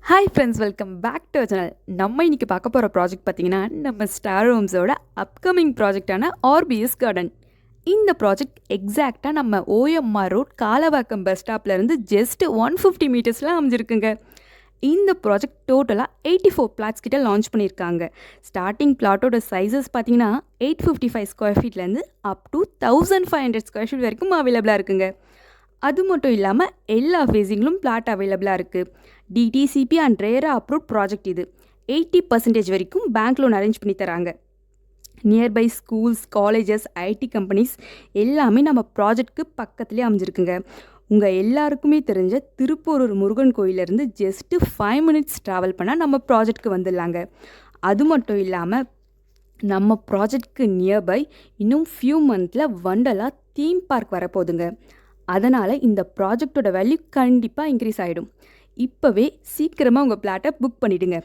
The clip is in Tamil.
Hi friends, welcome back to channel. நம்ம இன்றைக்கி பார்க்க போகிற ப்ராஜெக்ட் பார்த்திங்கன்னா நம்ம ஸ்டார் ஹோம்ஸோட அப்கமிங் ப்ராஜெக்டான ஆர்பிஎஸ் கார்டன். இந்த ப்ராஜெக்ட் எக்ஸாக்டாக நம்ம ஓஎம்ஆர் ரோட் காலவாக்கம் பஸ் ஸ்டாப்லேருந்து ஜஸ்ட் 150 மீட்டர்ஸில் அமைஞ்சிருக்குங்க. இந்த ப்ராஜெக்ட் டோட்டலாக 84 பிளாட்ஸ் கிட்ட லான்ச் பண்ணியிருக்காங்க. ஸ்டார்டிங் பிளாட்டோட சைஸஸ் பார்த்தீங்கன்னா 855 ஸ்கொயர் ஃபீட்லேருந்து அப் டு 1500 ஸ்கொயர் ஃபீட் வரைக்கும் அவைலபிளாக இருக்குங்க. அது மட்டும் இல்லாமல் எல்லா ஃபேஸிங்லும் பிளாட் அவைலபிளாக இருக்குது. டிடிசிபி அண்ட் ரேரா அப்ரூவ்ட் ப்ராஜெக்ட் இது. 80% வரைக்கும் பேங்க் லோன் அரேஞ்ச் பண்ணி தராங்க. Nearby schools, colleges, IT companies எல்லாமே நம்ம ப்ராஜெக்ட்க்கு பக்கத்துலேயே அமைஞ்சிருக்குங்க. உங்கள் எல்லாருக்குமே தெரிஞ்ச திருப்பூரூர் முருகன் கோயிலேருந்து ஜஸ்ட்டு 5 மினிட்ஸ் ட்ராவல் பண்ணால் நம்ம ப்ராஜெக்ட்க்கு வந்துடலாங்க. அது மட்டும் இல்லாமல் நம்ம ப்ராஜெக்ட்க்கு நியர்பை இன்னும் ஃபியூ மந்தில் வண்டலா தீம் பார்க் வரப்போகுதுங்க. அதனால் இந்த ப்ராஜெக்டோட வேல்யூ கண்டிப்பாக இன்க்ரீஸ் ஆகிடும். இப்போவே சீக்கிரமாக உங்கள் பிளாட்டை புக் பண்ணிவிடுங்க.